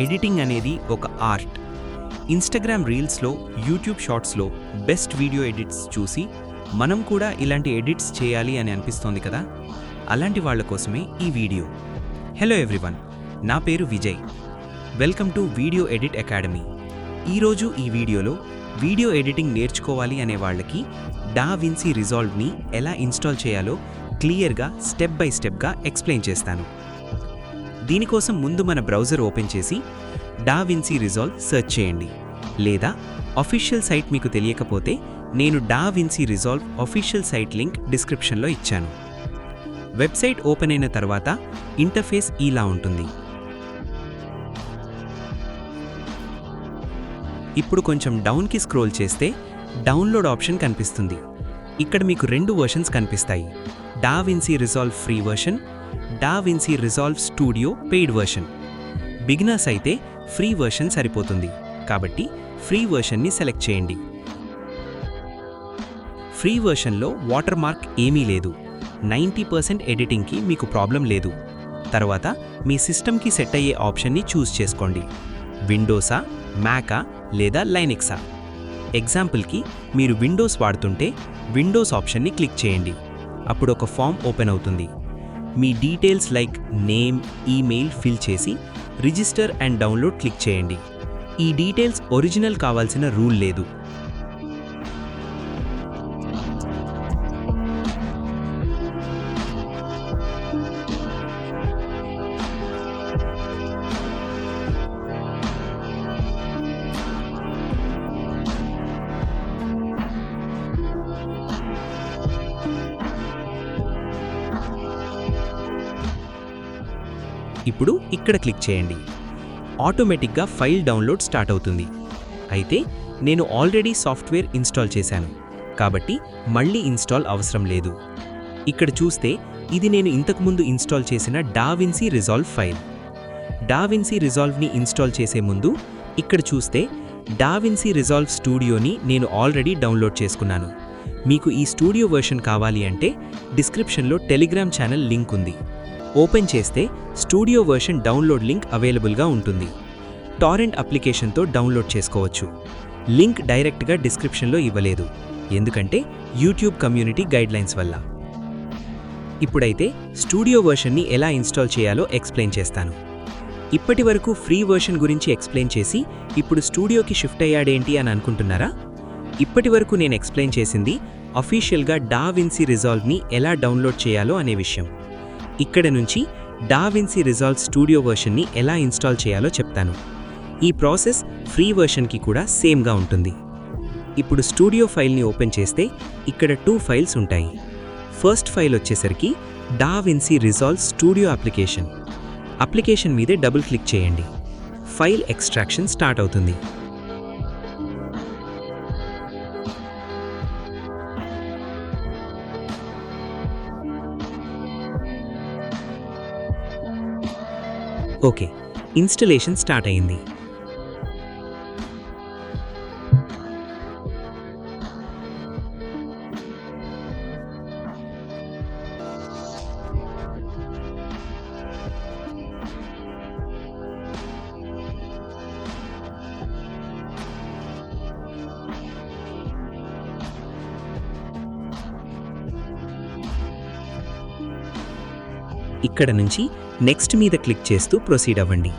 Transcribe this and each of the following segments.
Editing అనేది ఒక art. Instagram రీల్స్‌లో, యూట్యూబ్ షార్ట్స్‌లో బెస్ట్ వీడియో ఎడిట్స్ చూసి మనం కూడా ఇలాంటి ఎడిట్స్ చేయాలి అని అనిపిస్తోంది కదా. అలాంటి వాళ్ళ కోసమే ఈ వీడియో. హలో ఎవ్రీవన్, నా పేరు Vijay. Welcome to video edit academy. ఈరోజు ఈ వీడియోలో వీడియో ఎడిటింగ్ నేర్చుకోవాలి అనే వాళ్ళకి డావిన్సీ రిజాల్వ్ని ఎలా ఇన్స్టాల్ చేయాలో క్లియర్గా స్టెప్ బై స్టెప్గా ఎక్స్ప్లెయిన్ చేస్తాను. దీనికోసం ముందు మన బ్రౌజర్ ఓపెన్ చేసి డావిన్సీ రిజాల్వ్ సెర్చ్ చేయండి. లేదా అఫీషియల్ సైట్ మీకు తెలియకపోతే నేను DaVinci Resolve official site link డిస్క్రిప్షన్లో ఇచ్చాను. వెబ్సైట్ ఓపెన్ అయిన తర్వాత ఇంటర్ఫేస్ ఇలా ఉంటుంది. ఇప్పుడు కొంచెం డౌన్కి స్క్రోల్ చేస్తే డౌన్లోడ్ ఆప్షన్ కనిపిస్తుంది. ఇక్కడ మీకు 2 వెర్షన్స్ కనిపిస్తాయి: DaVinci resolve free version, DaVinci resolve studio paid version. Beginners అయితే ఫ్రీ వెర్షన్ సరిపోతుంది, కాబట్టి ఫ్రీ వెర్షన్ని సెలెక్ట్ చేయండి. ఫ్రీ వెర్షన్లో వాటర్ మార్క్ ఏమీ లేదు. 90% ఎడిటింగ్కి మీకు ప్రాబ్లం లేదు. తర్వాత మీ సిస్టమ్కి సెట్ అయ్యే ఆప్షన్ని చూస్ చేసుకోండి. విండోసా, మ్యాకా లేదా లైనెక్సా. ఎగ్జాంపుల్కి మీరు విండోస్ వాడుతుంటే విండోస్ ఆప్షన్ని క్లిక్ చేయండి. అప్పుడు ఒక ఫామ్ ఓపెన్ అవుతుంది. మీ details like name, email fill చేసి రిజిస్టర్ అండ్ డౌన్లోడ్ క్లిక్ చేయండి. ఈ డీటెయిల్స్ ఒరిజినల్ కావాల్సిన రూల్ లేదు. ఇప్పుడు ఇక్కడ క్లిక్ చేయండి. ఆటోమేటిక్గా ఫైల్ డౌన్లోడ్ స్టార్ట్ అవుతుంది. అయితే నేను ఆల్రెడీ సాఫ్ట్వేర్ ఇన్స్టాల్ చేశాను, కాబట్టి మళ్ళీ ఇన్స్టాల్ అవసరం లేదు. ఇక్కడ చూస్తే ఇది నేను ఇంతకుముందు ఇన్స్టాల్ చేసిన డావిన్సీ రిజాల్వ్ ఫైల్. డావిన్సీ రిజాల్వ్ని ఇన్స్టాల్ చేసే ముందు ఇక్కడ చూస్తే డావిన్సీ రిజాల్వ్ స్టూడియోని నేను ఆల్రెడీ డౌన్లోడ్ చేసుకున్నాను. మీకు ఈ స్టూడియో వెర్షన్ కావాలి అంటే డిస్క్రిప్షన్లో టెలిగ్రామ్ ఛానల్ లింక్ ఉంది. ఓపెన్ చేస్తే స్టూడియో వెర్షన్ డౌన్లోడ్ లింక్ అవైలబుల్గా ఉంటుంది. టారెంట్ అప్లికేషన్తో డౌన్లోడ్ చేసుకోవచ్చు. లింక్ డైరెక్ట్గా డిస్క్రిప్షన్లో ఇవ్వలేదు, ఎందుకంటే యూట్యూబ్ కమ్యూనిటీ గైడ్లైన్స్ వల్ల. ఇప్పుడైతే స్టూడియో వెర్షన్ని ఎలా ఇన్స్టాల్ చేయాలో ఎక్స్ప్లెయిన్ చేస్తాను. ఇప్పటి వరకు ఫ్రీ వెర్షన్ గురించి ఎక్స్ప్లెయిన్ చేసి ఇప్పుడు స్టూడియోకి షిఫ్ట్ అయ్యాడేంటి అని అనుకుంటున్నారా? ఇప్పటి వరకు నేను ఎక్స్ప్లెయిన్ చేసింది అఫీషియల్గా డావిన్సీ రిజాల్వ్ని ఎలా డౌన్లోడ్ చేయాలో అనే విషయం. ఇక్కడ నుంచి డావిన్సీ రిజాల్వ్ స్టూడియో వెర్షన్ని ఎలా ఇన్స్టాల్ చేయాలో చెప్తాను. ఈ ప్రాసెస్ ఫ్రీ వెర్షన్కి కూడా సేమ్గా ఉంటుంది. ఇప్పుడు స్టూడియో ఫైల్ని ఓపెన్ చేస్తే ఇక్కడ 2 ఫైల్స్ ఉంటాయి. ఫస్ట్ ఫైల్ వచ్చేసరికి డావిన్సీ రిజాల్వ్ స్టూడియో అప్లికేషన్ మీదే డబుల్ క్లిక్ చేయండి. ఫైల్ ఎక్స్ట్రాక్షన్ స్టార్ట్ అవుతుంది. ఓకే, ఇన్స్టలేషన్ స్టార్ట్ అయింది. ఇక్కడ నుంచి నెక్స్ట్ మీద క్లిక్ చేస్తూ ప్రొసీడ్ అవ్వండి.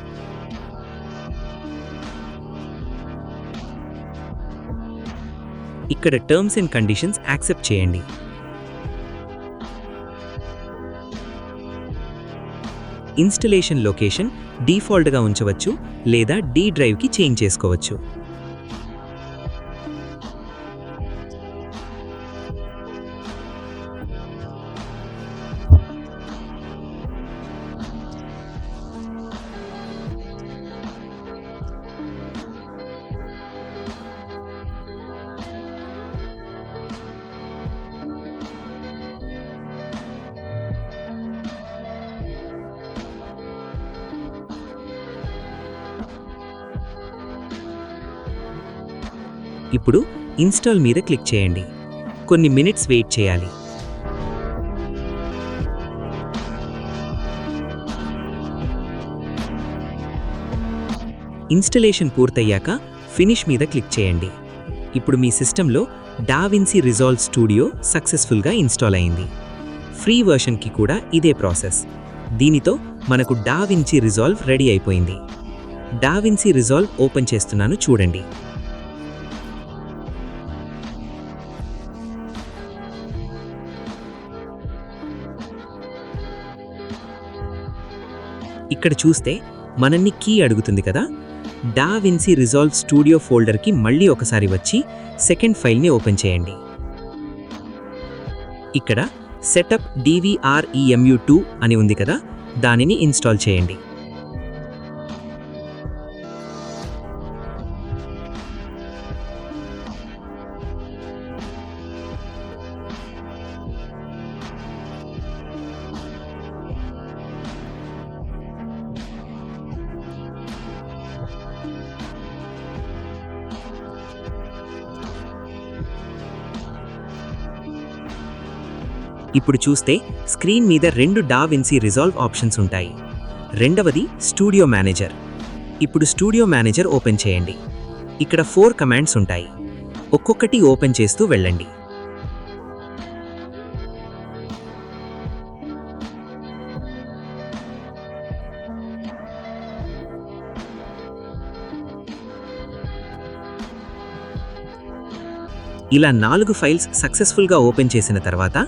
ఇక్కడ టర్మ్స్ అండ్ కండిషన్స్ యాక్సెప్ట్ చేయండి. ఇన్స్టలేషన్ లొకేషన్ డిఫాల్ట్గా ఉంచవచ్చు లేదా డి డ్రైవ్కి చేంజ్ చేసుకోవచ్చు. ఇప్పుడు ఇన్స్టాల్ మీద క్లిక్ చేయండి. కొన్ని మినిట్స్ వెయిట్ చేయాలి. ఇన్స్టలేషన్ పూర్తయ్యాక ఫినిష్ మీద క్లిక్ చేయండి. ఇప్పుడు మీ సిస్టంలో డావిన్సీ రిజాల్వ్ స్టూడియో సక్సెస్ఫుల్గా ఇన్స్టాల్ అయింది. ఫ్రీ వర్షన్కి కూడా ఇదే ప్రాసెస్. దీనితో మనకు డావిన్సీ రిజాల్వ్ రెడీ అయిపోయింది. డావిన్సీ రిజాల్వ్ ఓపెన్ చేస్తున్నాను, చూడండి. ఇక్కడ చూస్తే మనల్ని కీ అడుగుతుంది కదా. డావిన్సీ రిజాల్వ్ స్టూడియో ఫోల్డర్కి మళ్ళీ ఒకసారి వచ్చి సెకండ్ ఫైల్ని ఓపెన్ చేయండి. ఇక్కడ సెటప్ DVREMU2 అని ఉంది కదా, దానిని ఇన్స్టాల్ చేయండి. ఇప్పుడు చూస్తే స్క్రీన్ మీద 2 డావిన్సీ రిజాల్వ్ ఆప్షన్స్ ఉంటాయి. రెండవది స్టూడియో మేనేజర్. ఇప్పుడు స్టూడియో మేనేజర్ ఓపెన్ చేయండి. ఇక్కడ 4 కమాండ్స్ ఉంటాయి. ఒక్కొక్కటి ఓపెన్ చేస్తూ వెళ్ళండి. ఇలా 4 ఫైల్స్ సక్సెస్ఫుల్గా ఓపెన్ చేసిన తర్వాత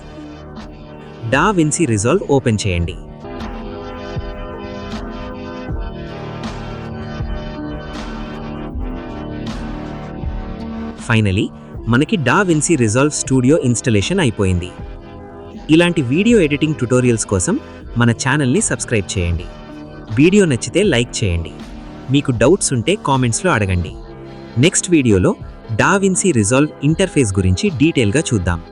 డావిన్సీ రిజాల్వ్ ఓపెన్ చేయండి. ఫైనలీ మనకి డావిన్సీ రిజాల్వ్ స్టూడియో ఇన్స్టలేషన్ అయిపోయింది. ఇలాంటి వీడియో ఎడిటింగ్ ట్యుటోరియల్స్ కోసం మన ఛానల్ని సబ్స్క్రైబ్ చేయండి. వీడియో నచ్చితే లైక్ చేయండి. మీకు డౌట్స్ ఉంటే కామెంట్స్లో అడగండి. నెక్స్ట్ వీడియోలో డావిన్సీ రిజాల్వ్ ఇంటర్ఫేస్ గురించి డీటెయిల్గా చూద్దాం.